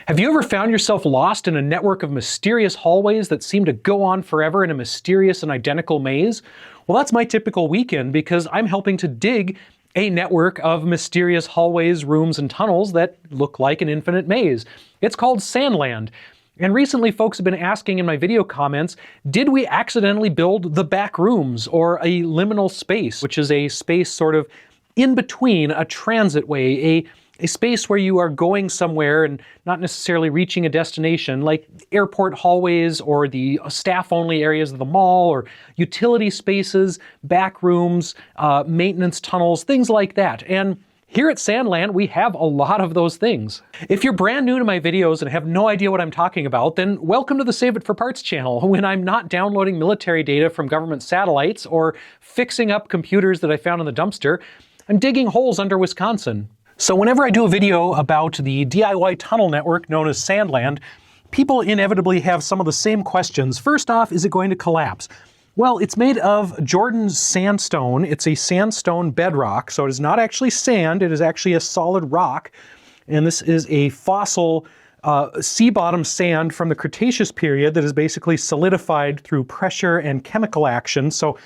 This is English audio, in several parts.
Have you ever found yourself lost in a network of mysterious hallways that seem to go on forever in a mysterious and identical maze? Well, that's my typical weekend because I'm helping to dig a network of mysterious hallways, rooms, and tunnels that look like an infinite maze. It's called Sandland. And recently folks have been asking in my video comments, did we accidentally build the Backrooms, or a liminal space, which is a space sort of in between a transit way, a space where you are going somewhere and not necessarily reaching a destination, like airport hallways or the staff-only areas of the mall, or utility spaces, back rooms, maintenance tunnels, things like that. And here at Sandland, we have a lot of those things. If you're brand new to my videos and have no idea what I'm talking about, then welcome to the Save It for Parts channel, when I'm not downloading military data from government satellites or fixing up computers that I found in the dumpster. I'm digging holes under Wisconsin. So whenever I do a video about the DIY tunnel network known as Sandland, people inevitably have some of the same questions. First off, is it going to collapse? Well, it's made of Jordan sandstone. It's a sandstone bedrock, so it is not actually sand, it is actually a solid rock. And this is a fossil sea bottom sand from the Cretaceous period that is basically solidified through pressure and chemical action. So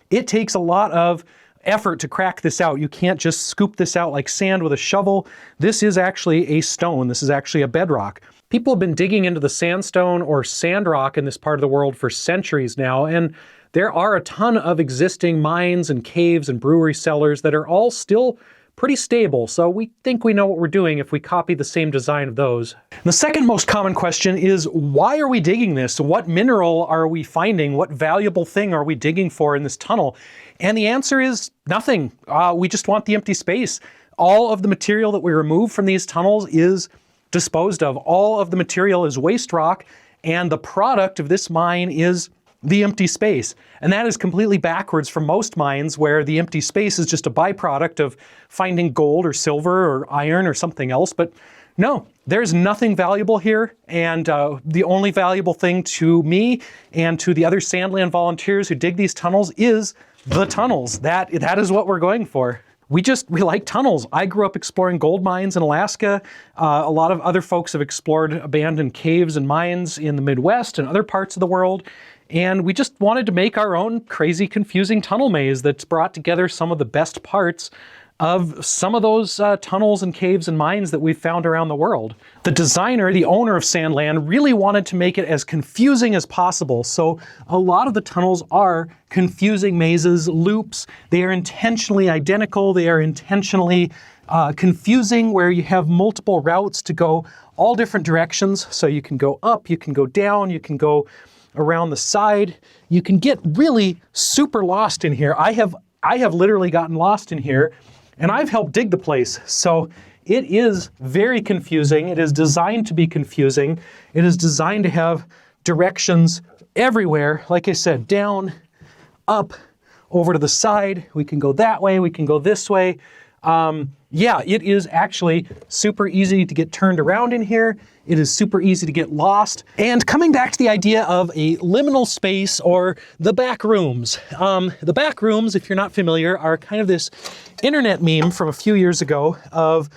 it takes a lot of effort to crack this out. You can't just scoop this out like sand with a shovel. This is actually a stone. This is actually a bedrock. People have been digging into the sandstone or sand rock in this part of the world for centuries now, and there are a ton of existing mines and caves and brewery cellars that are all still pretty stable, so we think we know what we're doing if we copy the same design of those. The second most common question is, why are we digging this? What mineral are we finding? What valuable thing are we digging for in this tunnel? And the answer is nothing. We just want the empty space. All of the material that we remove from these tunnels is disposed of. All of the material is waste rock, and the product of this mine is the empty space. And that is completely backwards from most mines, where the empty space is just a byproduct of finding gold or silver or iron or something else. But no, there's nothing valuable here. And the only valuable thing to me and to the other Sandland volunteers who dig these tunnels is the tunnels. That is what we're going for. We like tunnels. I grew up exploring gold mines in Alaska. A lot of other folks have explored abandoned caves and mines in the Midwest and other parts of the world. And we just wanted to make our own crazy, confusing tunnel maze that's brought together some of the best parts of some of those tunnels and caves and mines that we've found around the world. The designer, the owner of Sandland, really wanted to make it as confusing as possible. So a lot of the tunnels are confusing mazes, loops. They are intentionally identical. They are intentionally confusing, where you have multiple routes to go all different directions. So you can go up, you can go down, you can go around the side. You can get really super lost in here. I have literally gotten lost in here, and I've helped dig the place. So it is very confusing. It is designed to be confusing. It is designed to have directions everywhere. Like I said, down, up, over to the side. We can go that way. We can go this way. Yeah, it is actually super easy to get turned around in here. It is super easy to get lost. And coming back to the idea of a liminal space, or the back rooms. The back rooms, if you're not familiar, are kind of this internet meme from a few years ago of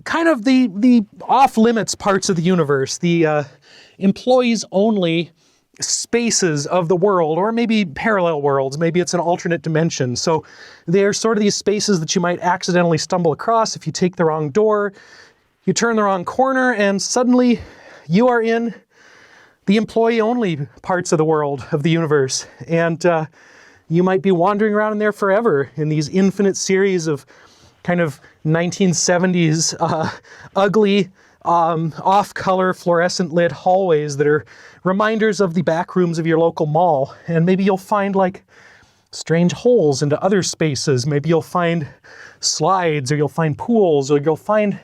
kind of the off-limits parts of the universe, the employees-only spaces of the world, or maybe parallel worlds. Maybe it's an alternate dimension. So they're sort of these spaces that you might accidentally stumble across if you take the wrong door, you turn the wrong corner, and suddenly you are in the employee-only parts of the world of the universe. And you might be wandering around in there forever in these infinite series of kind of 1970s ugly, off-color, fluorescent-lit hallways that are reminders of the back rooms of your local mall. And maybe you'll find like strange holes into other spaces. Maybe you'll find slides, or you'll find pools, or you'll find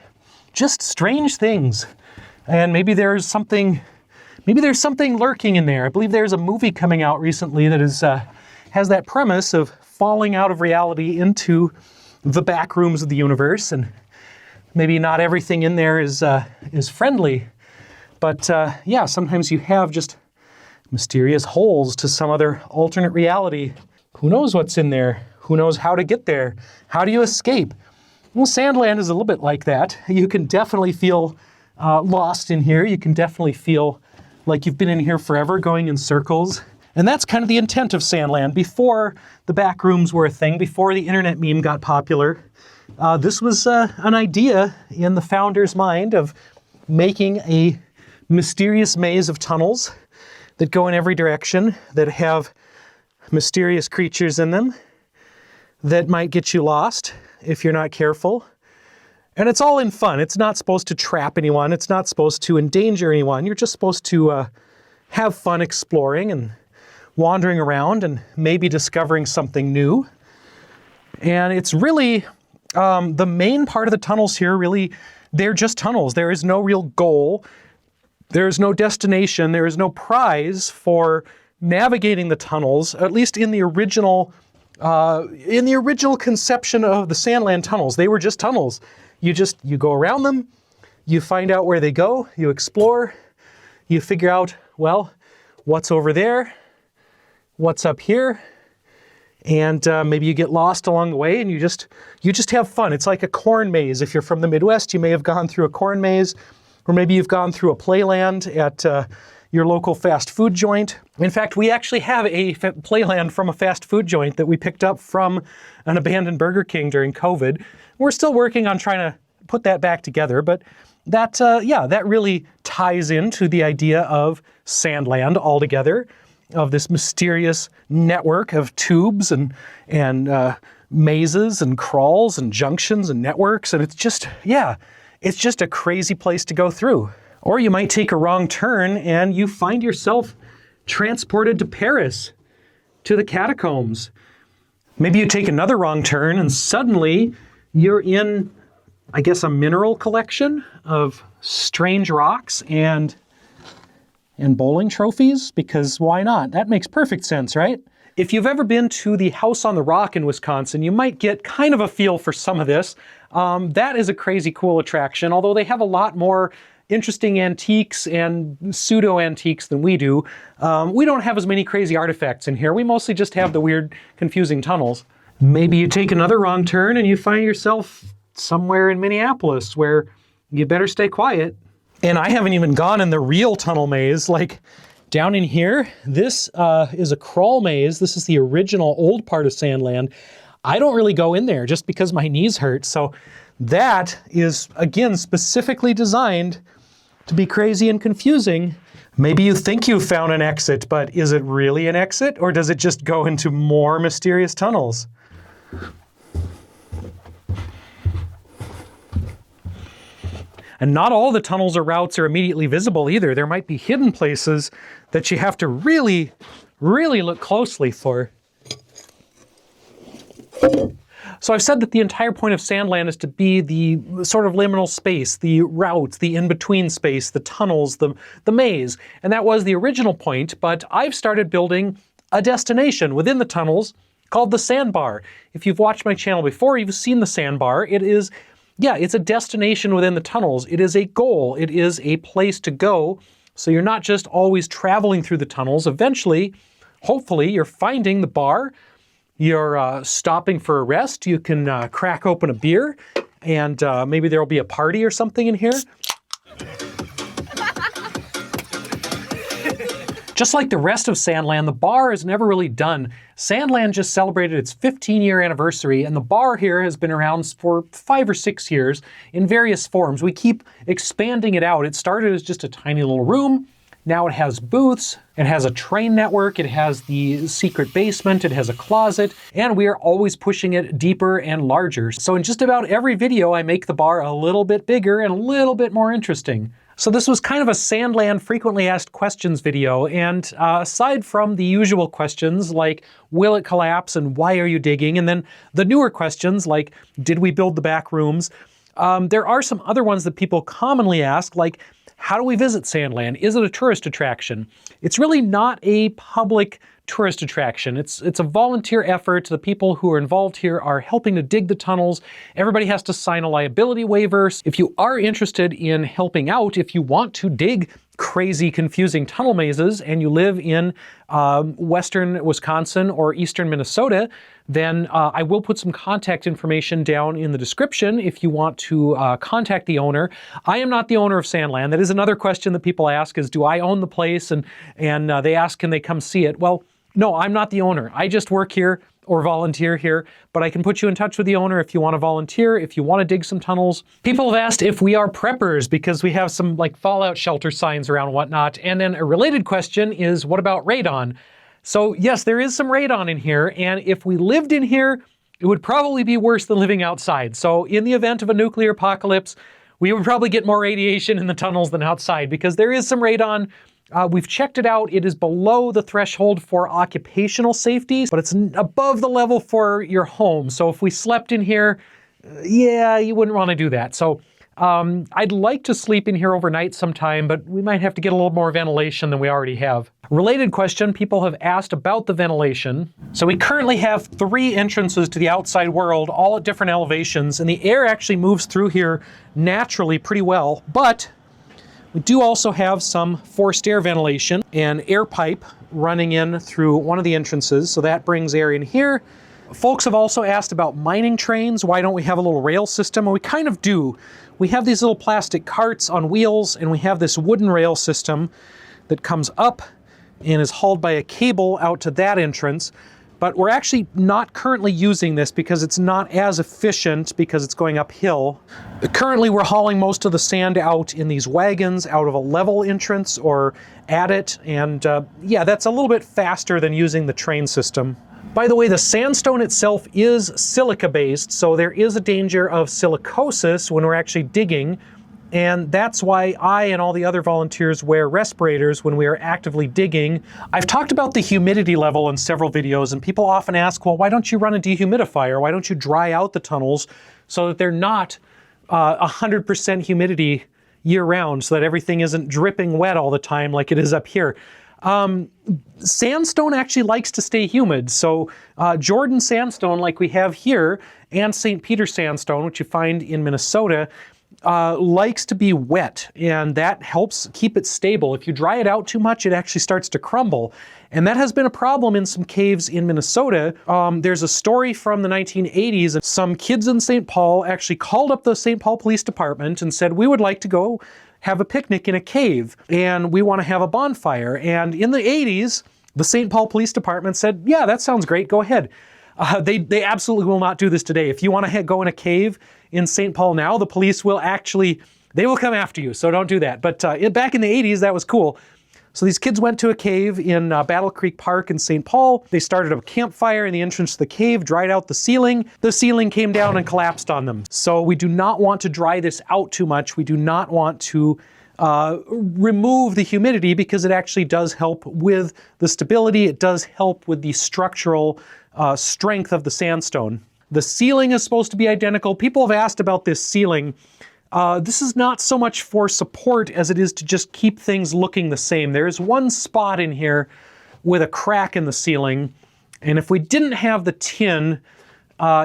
just strange things. And maybe there's something lurking in there. I believe there's a movie coming out recently that has that premise of falling out of reality into the back rooms of the universe. And maybe not everything in there is friendly, but yeah, sometimes you have just mysterious holes to some other alternate reality. Who knows what's in there? Who knows how to get there? How do you escape? Well, Sandland is a little bit like that. You can definitely feel lost in here. You can definitely feel like you've been in here forever, going in circles. And that's kind of the intent of Sandland. Before the Backrooms were a thing, before the internet meme got popular, this was an idea in the founder's mind of making a mysterious maze of tunnels that go in every direction, that have mysterious creatures in them, that might get you lost if you're not careful. And it's all in fun. It's not supposed to trap anyone. It's not supposed to endanger anyone. You're just supposed to have fun exploring and wandering around and maybe discovering something new. And it's really, the main part of the tunnels here, really, they're just tunnels. There is no real goal. There is no destination. There is no prize for navigating the tunnels, at least in the original conception of the Sandland tunnels. They were just tunnels. You go around them, you find out where they go, you explore, you figure out, well, what's over there, what's up here, and maybe you get lost along the way, and you just have fun. It's like a corn maze. If you're from the Midwest, you may have gone through a corn maze, or maybe you've gone through a playland at your local fast food joint. In fact, we actually have a playland from a fast food joint that we picked up from an abandoned Burger King during COVID. We're still working on trying to put that back together, but that really ties into the idea of Sandland altogether, of this mysterious network of tubes and mazes and crawls and junctions and networks, and it's just a crazy place to go through. Or you might take a wrong turn and you find yourself transported to Paris, to the catacombs. Maybe you take another wrong turn and suddenly you're in, I guess, a mineral collection of strange rocks and bowling trophies, because why not? That makes perfect sense, right? If you've ever been to the House on the Rock in Wisconsin, you might get kind of a feel for some of this. That is a crazy cool attraction, although they have a lot more interesting antiques and pseudo-antiques than we do. We don't have as many crazy artifacts in here. We mostly just have the weird, confusing tunnels. Maybe you take another wrong turn and you find yourself somewhere in Minneapolis where you better stay quiet. And I haven't even gone in the real tunnel maze. Like down in here, this is a crawl maze. This is the original old part of Sandland. I don't really go in there just because my knees hurt. So that is, again, specifically designed to be crazy and confusing. Maybe you think you found an exit, but is it really an exit, or does it just go into more mysterious tunnels? And not all the tunnels or routes are immediately visible either. There might be hidden places that you have to really, really look closely for. So I've said that the entire point of Sandland is to be the sort of liminal space, the routes, the in-between space, the tunnels, the maze. And that was the original point, but I've started building a destination within the tunnels called the Sandbar. If you've watched my channel before, you've seen the Sandbar. It is, it's a destination within the tunnels. It is a goal. It is a place to go. So you're not just always traveling through the tunnels. Eventually, hopefully, you're finding the bar. You're stopping for a rest. You can crack open a beer, and maybe there'll be a party or something in here. Just like the rest of Sandland, the bar is never really done. Sandland just celebrated its 15-year anniversary, and the bar here has been around for 5 or 6 years in various forms. We keep expanding it out. It started as just a tiny little room. Now it has booths, it has a train network, it has the secret basement, it has a closet, and we are always pushing it deeper and larger. So in just about every video, I make the bar a little bit bigger and a little bit more interesting. So this was kind of a Sandland frequently asked questions video, and aside from the usual questions like, will it collapse and why are you digging? And then the newer questions like, did we build the back rooms? There are some other ones that people commonly ask, like, how do we visit Sandland? Is it a tourist attraction? It's really not a public tourist attraction. It's a volunteer effort. The people who are involved here are helping to dig the tunnels. Everybody has to sign a liability waiver. If you are interested in helping out, if you want to dig crazy, confusing tunnel mazes and you live in western Wisconsin or eastern Minnesota, then I will put some contact information down in the description if you want to contact the owner. I am not the owner of Sandland. That is another question that people ask is, do I own the place? And they ask, can they come see it? Well, no, I'm not the owner. I just work here or volunteer here, but I can put you in touch with the owner if you want to volunteer, if you want to dig some tunnels. People have asked if we are preppers because we have some like fallout shelter signs around and whatnot. And then a related question is, what about radon? So yes, there is some radon in here, and if we lived in here, it would probably be worse than living outside. So in the event of a nuclear apocalypse, we would probably get more radiation in the tunnels than outside because there is some radon. We've checked it out. It is below the threshold for occupational safety, but it's above the level for your home. So if we slept in here, yeah, you wouldn't want to do that. So I'd like to sleep in here overnight sometime, but we might have to get a little more ventilation than we already have. Related question, people have asked about the ventilation. So we currently have 3 entrances to the outside world, all at different elevations, and the air actually moves through here naturally pretty well, but we do also have some forced air ventilation and air pipe running in through one of the entrances, so that brings air in here. Folks have also asked about mining trains. Why don't we have a little rail system? Well, we kind of do. We have these little plastic carts on wheels, and we have this wooden rail system that comes up and is hauled by a cable out to that entrance. But we're actually not currently using this because it's not as efficient because it's going uphill. Currently, we're hauling most of the sand out in these wagons out of a level entrance or at it. And yeah, that's a little bit faster than using the train system. By the way, the sandstone itself is silica-based, so there is a danger of silicosis when we're actually digging. And that's why I and all the other volunteers wear respirators when we are actively digging. I've talked about the humidity level in several videos, and people often ask, well, why don't you run a dehumidifier? Why don't you dry out the tunnels so that they're not 100% humidity year-round, so that everything isn't dripping wet all the time like it is up here? Sandstone actually likes to stay humid. So Jordan sandstone, like we have here, and St. Peter sandstone, which you find in Minnesota, likes to be wet, and that helps keep it stable. If you dry it out too much, it actually starts to crumble. And that has been a problem in some caves in Minnesota. There's a story from the 1980s. Some kids in St. Paul actually called up the St. Paul Police Department and said, we would like to go have a picnic in a cave, and we want to have a bonfire. And in the 80s, the St. Paul Police Department said, yeah, that sounds great, go ahead. They absolutely will not do this today. If you want to go in a cave in St. Paul now, the police will actually, they will come after you, so don't do that. But back in the 80s, that was cool. So these kids went to a cave in Battle Creek Park in St. Paul. They started a campfire in the entrance to the cave, dried out the ceiling. The ceiling came down and collapsed on them. So we do not want to dry this out too much. We do not want to remove the humidity because it actually does help with the stability. It does help with the structural strength of the sandstone. The ceiling is supposed to be identical. People have asked about this ceiling. This is not so much for support as it is to just keep things looking the same. There is one spot in here with a crack in the ceiling, and if we didn't have the tin,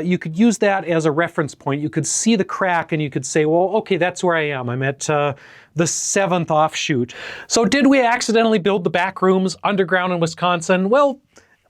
you could use that as a reference point. You could see the crack and you could say, well, okay, that's where I am. I'm at the 7th offshoot. So did we accidentally build the Backrooms underground in Wisconsin? Well,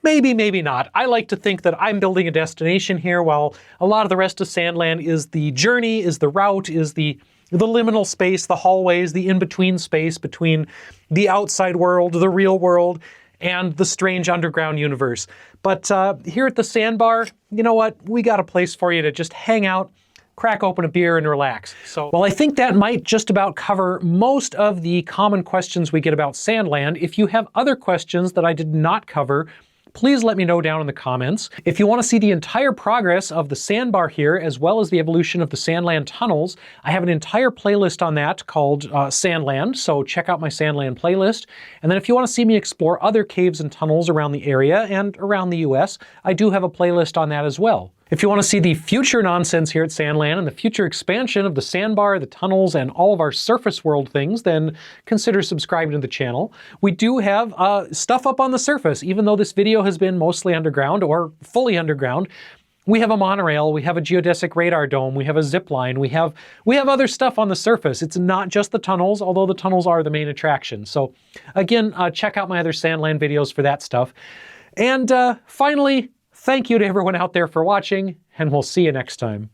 maybe, maybe not. I like to think that I'm building a destination here while a lot of the rest of Sandland is the journey, is the route, is the liminal space, the hallways, the in-between space between the outside world, the real world, and the strange underground universe. But here at the Sandbar, you know what? We got a place for you to just hang out, crack open a beer, and relax. So, well, I think that might just about cover most of the common questions we get about Sandland. If you have other questions that I did not cover, please let me know down in the comments. If you want to see the entire progress of the Sandbar here, as well as the evolution of the Sandland tunnels, I have an entire playlist on that called Sandland, so check out my Sandland playlist. And then if you want to see me explore other caves and tunnels around the area and around the US, I do have a playlist on that as well. If you want to see the future nonsense here at Sandland and the future expansion of the sandbar, the tunnels, and all of our surface world things, then consider subscribing to the channel. We do have stuff up on the surface, even though this video has been mostly underground or fully underground. We have a monorail, we have a geodesic radar dome, we have a zip line, we have other stuff on the surface. It's not just the tunnels, although the tunnels are the main attraction. So again, check out my other Sandland videos for that stuff. And finally, thank you to everyone out there for watching, and we'll see you next time.